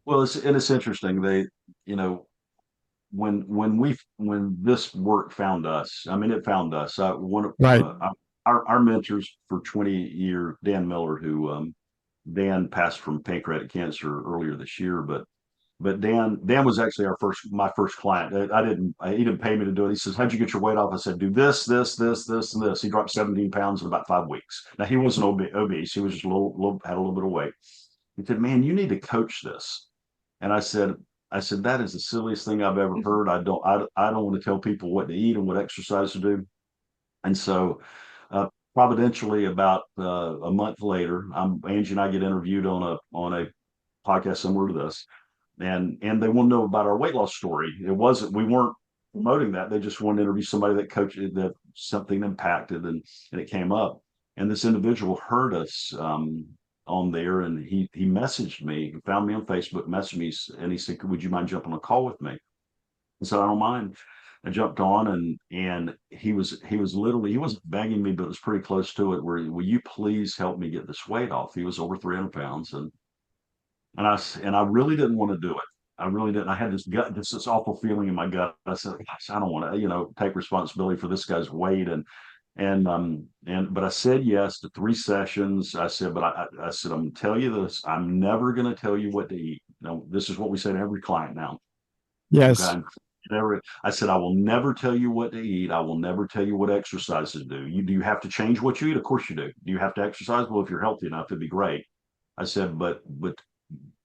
Well, it's interesting. You know, when this work found us, I mean, it found us. One of Right. our mentors for 20 years, Dan Miller, who Dan passed from pancreatic cancer earlier this year, but Dan was actually my first client. He didn't pay me to do it. He says, "How'd you get your weight off?" I said, "Do this, and this." He dropped 17 pounds in about 5 weeks. Now he wasn't obese. He was just had a little bit of weight. He said, "Man, you need to coach this." And I said, "That is the silliest thing I've ever heard. I don't want to tell people what to eat and what exercise to do." And so, providentially, about a month later, Angie and I get interviewed on a podcast similar to this, and they want to know about our weight loss story. We weren't promoting that. They just wanted to interview somebody that something impacted, and it came up. And this individual heard us on there, and he messaged me, he found me on Facebook, messaged me, and he said, "Would you mind jumping on a call with me?" I said, "I don't mind." I jumped on, and he was literally, he wasn't begging me, but it was pretty close to it. Will you please help me get this weight off? He was over 300 pounds, and I really didn't want to do it. I really didn't. I had this awful feeling in my gut. I said, "Gosh, I don't want to, take responsibility for this guy's weight." But I said yes to 3 sessions. I said, but I said, "I'm going to tell you this. I'm never going to tell you what to eat." This is what we say to every client now. Yes. Okay. I said, "I will never tell you what to eat. I will never tell you what exercises to do. Do you have to change what you eat? Of course you do. Do you have to exercise? Well, if you're healthy enough, it'd be great." I said, but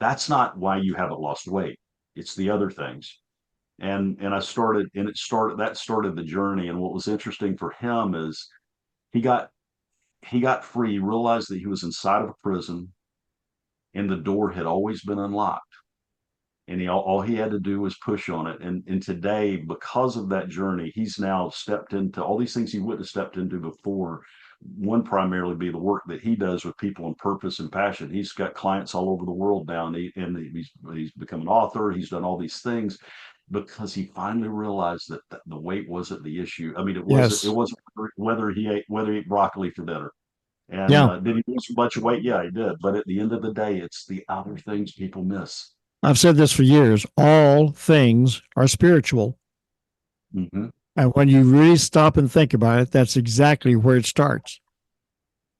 that's not why you haven't lost weight. It's the other things. And that started the journey. And what was interesting for him is he got free. He realized that he was inside of a prison, and the door had always been unlocked. And all he had to do was push on it. And today, because of that journey, he's now stepped into all these things he wouldn't have stepped into before. One primarily be the work that he does with people on purpose and passion. He's got clients all over the world now, and he's become an author. He's done all these things because he finally realized that the weight wasn't the issue. I mean, it wasn't whether he ate broccoli for dinner. And did he lose a bunch of weight? Yeah, he did. But at the end of the day, it's the other things people miss. I've said this for years. All things are spiritual. Mm-hmm. And when you really stop and think about it, that's exactly where it starts.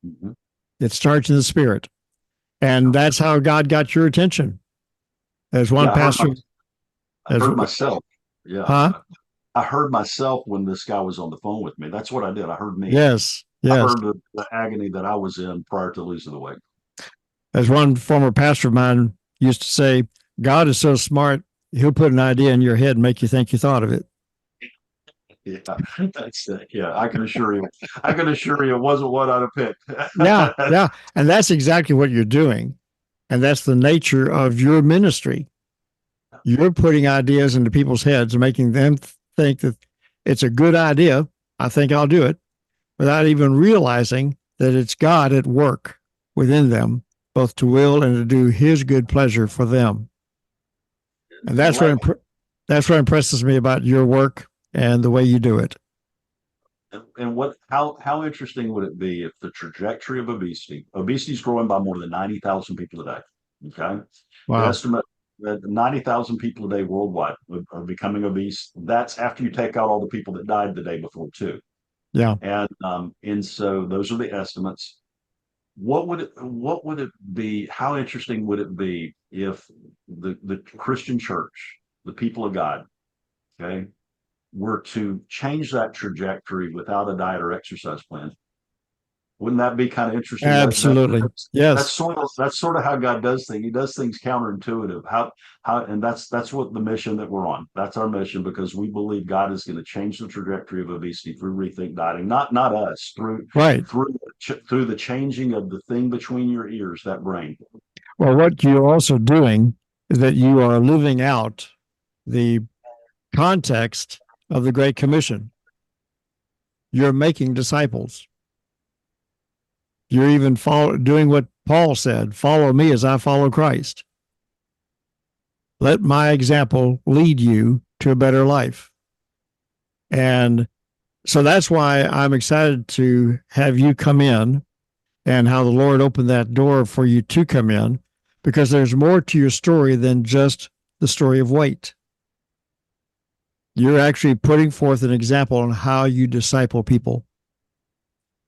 Mm-hmm. It starts in the spirit. And that's how God got your attention. As one pastor. I heard myself. Yeah. Huh? I heard myself when this guy was on the phone with me. That's what I did. I heard me. Yes. I heard the agony that I was in prior to losing the weight. As one former pastor of mine used to say, God is so smart, he'll put an idea in your head and make you think you thought of it. Yeah, that's it. Yeah, I can assure you. It wasn't what I'd have picked. Yeah. And that's exactly what you're doing. And that's the nature of your ministry. You're putting ideas into people's heads and making them think that it's a good idea. I think I'll do it, without even realizing that it's God at work within them, both to will and to do his good pleasure for them. And that's what impresses me about your work and the way you do it. And how interesting would it be if the trajectory of obesity is growing by more than 90,000 people a day. Okay. Wow. The estimate that 90,000 people a day worldwide are becoming obese. That's after you take out all the people that died the day before too. Yeah. And so those are the estimates. what would it be? How interesting would it be if the Christian church, the people of God, okay, were to change that trajectory without a diet or exercise plan? Wouldn't that be kind of interesting? Absolutely. Yes. That's sort of how God does things. He does things counterintuitive. And that's what the mission that we're on. That's our mission, because we believe God is going to change the trajectory of obesity through rethink dieting. Not us, Right. through the changing of the thing between your ears, that brain. Well, what you're also doing is that you are living out the context of the Great Commission. You're making disciples. You're even doing what Paul said, follow me as I follow Christ. Let my example lead you to a better life. And so that's why I'm excited to have you come in, and how the Lord opened that door for you to come in, because there's more to your story than just the story of weight. You're actually putting forth an example on how you disciple people.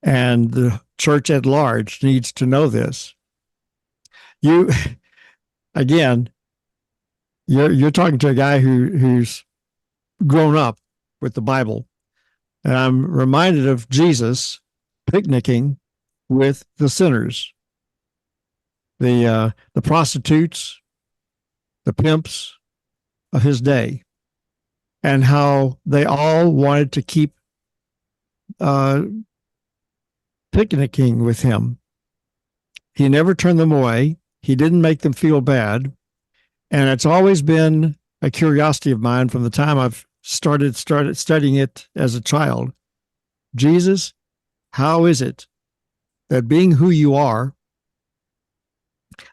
And the church at large needs to know this. You, again, you're talking to a guy who's grown up with the Bible. And I'm reminded of Jesus picnicking with the sinners, the prostitutes, the pimps of his day, and how they all wanted to keep picnicking with him. He never turned them away. He didn't make them feel bad. And it's always been a curiosity of mine from the time I've started studying it as a child. Jesus, how is it that, being who you are,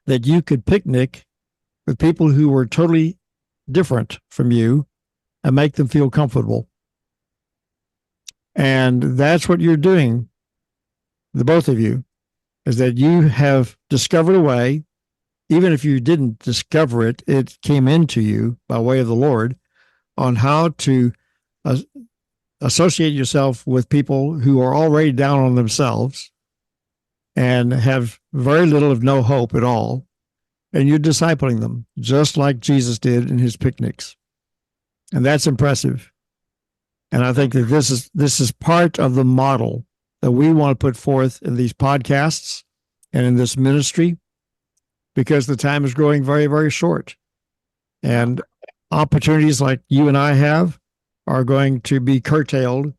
that you could picnic with people who were totally different from you and make them feel comfortable? And that's what you're doing, the both of you, is that you have discovered a way. Even if you didn't discover it, it came into you by way of the Lord, on how to associate yourself with people who are already down on themselves and have very little of no hope at all. And you're discipling them just like Jesus did in his picnics. And that's impressive. And I think that this is part of the model that we want to put forth in these podcasts and in this ministry, because the time is growing very, very short. And opportunities like you and I have are going to be curtailed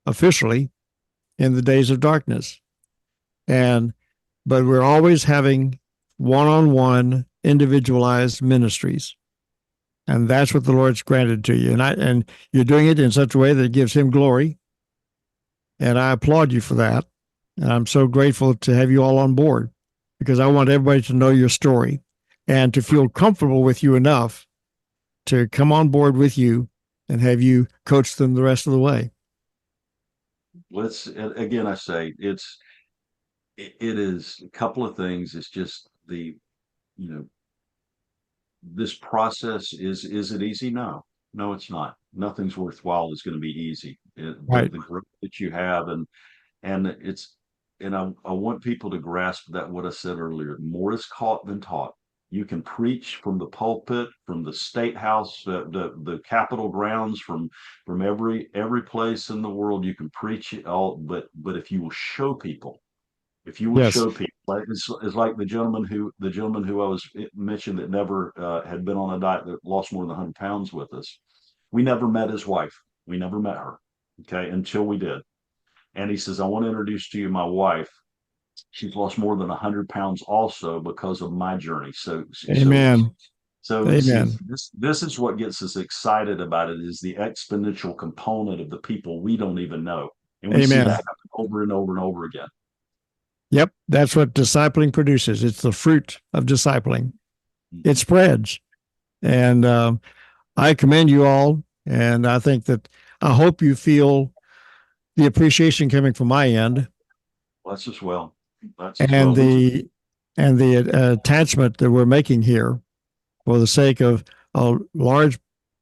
officially in the days of darkness. But we're always having one-on-one individualized ministries. And that's what the Lord's granted to you. And you're doing it in such a way that it gives him glory. And I applaud you for that. And I'm so grateful to have you all on board, because I want everybody to know your story and to feel comfortable with you enough to come on board with you and have you coach them the rest of the way. Again, I say it is a couple of things. It's just this process is it easy? No, it's not. Nothing's worthwhile is going to be easy. Right. The growth that you have, and I want people to grasp that, what I said earlier, more is caught than taught. You can preach from the pulpit, from the state house, the Capitol grounds, from every place in the world. You can preach it all, but if you will show people, Yes. like it's like the gentleman who I was mentioned that never had been on a diet, that lost more than 100 pounds with us. We never met his wife. We never met her. Okay, until we did. And he says, I want to introduce to you my wife. She's lost more than 100 pounds also because of my journey. Amen. See, this is what gets us excited about it, is the exponential component of the people we don't even know. And we see that happen over and over and over again. Yep. That's what discipling produces. It's the fruit of discipling. It spreads. And I commend you all. And I think that, I hope you feel the appreciation coming from my end. That's as well. And the attachment that we're making here for the sake of a large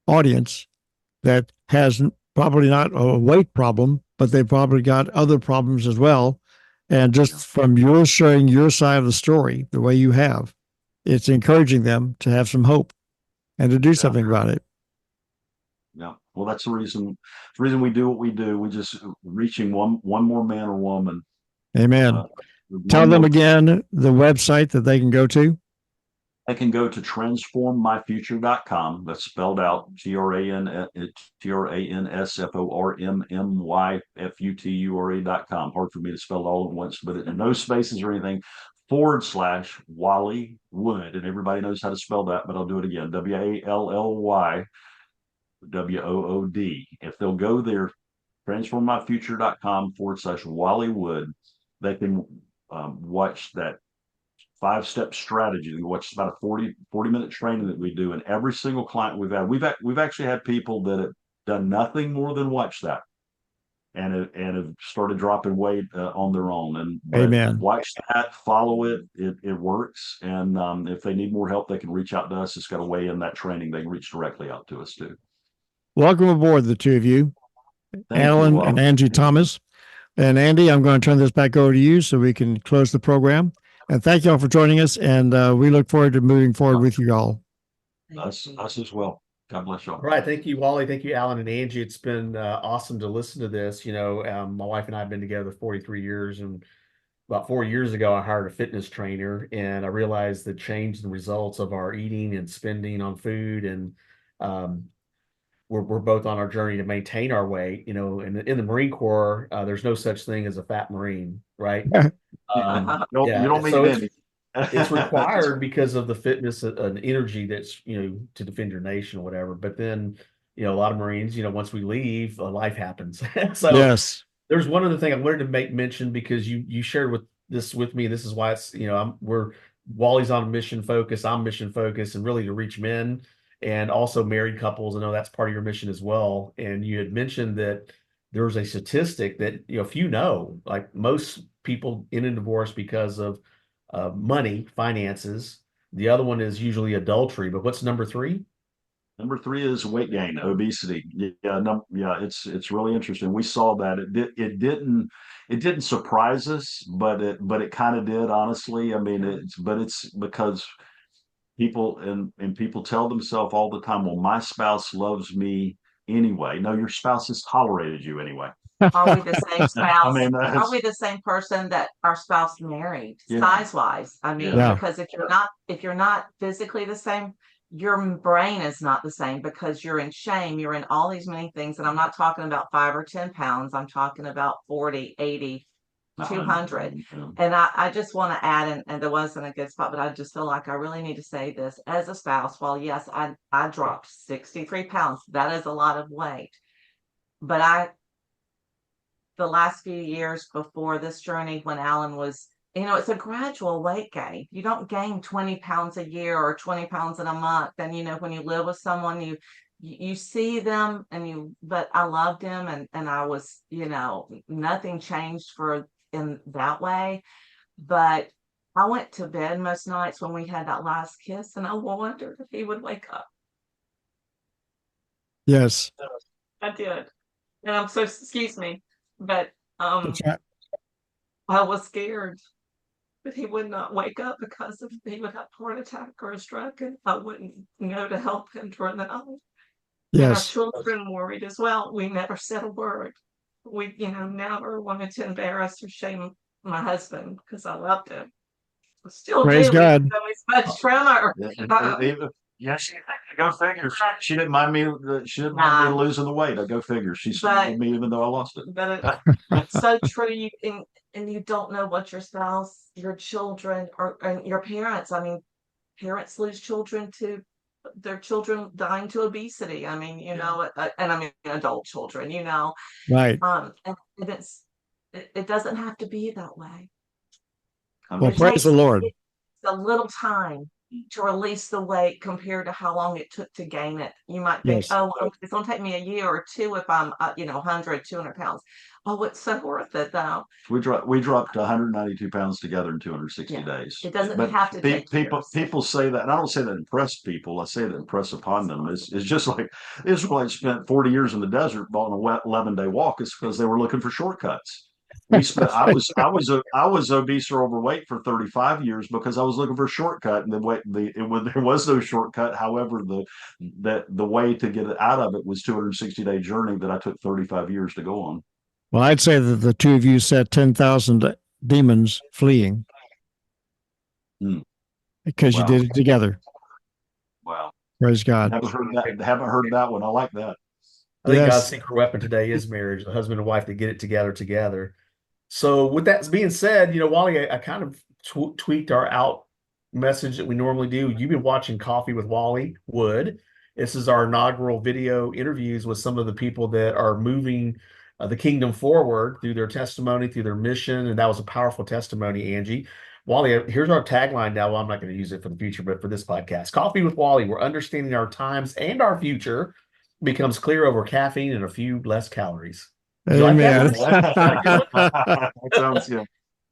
audience that has probably not a weight problem, but they've probably got other problems as well. And just from your sharing your side of the story, the way you have, it's encouraging them to have some hope and to do something about it. Yeah. Well, that's the reason. The reason we do what we do. We just reaching one more man or woman. Amen. Tell them again the website that they can go to. They can go to transformmyfuture.com. That's spelled out transformsfuture.com. Hard for me to spell it all at once, but no spaces or anything. / Wally Wood. And everybody knows how to spell that, but I'll do it again. WALLY WOOD. If they'll go there, transformmyfuture.com / Wally Wood, they can watch that 5-step strategy. We watch about a 40-minute training that we do, and every single client we've actually had people that have done nothing more than watch that and have started dropping weight on their own. And Amen. Watch that, follow it. It works. And if they need more help, they can reach out to us. It's got a way in that training. They can reach directly out to us too. Welcome aboard, the two of you, Thank Alan you, and Angie Thomas. And Andy, I'm going to turn this back over to you so we can close the program. And thank you all for joining us. And we look forward to moving forward with you all. Us as well. God bless you all. All right. Thank you, Wally. Thank you, Alan and Angie. It's been awesome to listen to this. My wife and I have been together 43 years, and about 4 years ago, I hired a fitness trainer, and I realized the change in the results of our eating and spending on food. And we're both on our journey to maintain our weight. In the Marine Corps, there's no such thing as a fat Marine, right? You don't mean any. It's required because of the fitness and energy that's, to defend your nation or whatever. But then, a lot of Marines, once we leave, life happens. So yes, there's one other thing I wanted to make mention, because you shared with me. This is why it's, Wally's on mission focus. I'm mission focused, and really to reach men and also married couples. I know that's part of your mission as well. And you had mentioned that there was a statistic that, if like most people in a divorce because of money, finances. The other one is usually adultery. But what's number 3? Number 3 is weight gain, obesity. It's really interesting. We saw that it didn't surprise us, but it kind of did, honestly. I mean, it's because people people tell themselves all the time, well, my spouse loves me anyway. No, your spouse has tolerated you anyway. Are we the same spouse? I mean, are we the same person that our spouse married, size wise? I mean, Yeah. because if you're not physically the same, your brain is not the same, because you're in shame, you're in all these many things. And I'm not talking about 5 or 10 pounds. I'm talking about 40, 80, 200. And I just want to add, and there wasn't a good spot, but I just feel like I really need to say this as a spouse. Well, yes, I dropped 63 pounds. That is a lot of weight. But the last few years before this journey, when Alan was, it's a gradual weight gain. You don't gain 20 pounds a year or 20 pounds in a month. And, when you live with someone, you see them but I loved him, and I was, nothing changed in that way. But I went to bed most nights when we had that last kiss, and I wondered if he would wake up. Yes. I did. And I'm so, excuse me, but That's right. I was scared that he would not wake up, because if he would have a heart attack or a stroke, and I wouldn't know to help him during the night. And our Yes. children worried as well. We never said a word. We, never wanted to embarrass or shame my husband, because I loved him. I still Praise do. God. So he's much trimmer. Yeah, go figure. She didn't mind me. She didn't mind me losing the weight. I go figure. She stayed with me even though I lost it. But it's so true. And you don't know what your spouse, your children, and your parents. I mean, parents lose children to their children dying to obesity. I mean, and I mean adult children. Right. And it doesn't have to be that way. Well, praise the Lord. It's a little time to release the weight compared to how long it took to gain it. You might think, Yes. oh, it's going to take me a year or two if I'm, 100, 200 pounds. Oh, it's so worth it, though. We dropped 192 pounds together in 260 days. It doesn't have to take years. People say that, and I don't say that to impress people. I say that to impress upon them. It's just like Israelites spent 40 years in the desert on an 11-day walk. It's because they were looking for shortcuts. I was obese or overweight for 35 years because I was looking for a shortcut, and there was no shortcut. However, the way to get out of it was 260-day journey that I took 35 years to go on. Well, I'd say that the two of you set 10,000 demons fleeing because you Wow. did it together. Wow. Praise God. Haven't heard that one. I like that. I think God's Yes. secret weapon today is marriage, the husband and wife that get it together. So with that being said, Wally, I kind of tweaked our out message that we normally do. You've been watching Coffee with Wally Wood. This is our inaugural video interviews with some of the people that are moving the kingdom forward through their testimony, through their mission. And that was a powerful testimony, Angie. Wally, here's our tagline now. Well, I'm not going to use it for the future, but for this podcast, Coffee with Wally, we're understanding our times and our future becomes clear over caffeine and a few less calories. You like Amen. That sounds good.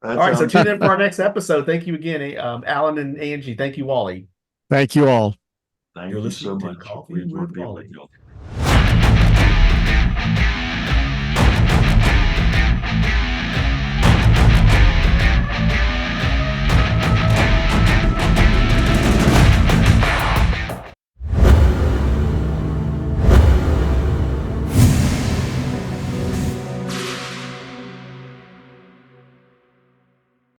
All right, so tune in for our next episode. Thank you again, Alan and Angie. Thank you, Wally. Thank you all. Thank You're you so listening to much. Coffee We enjoyed with being Wally. with you.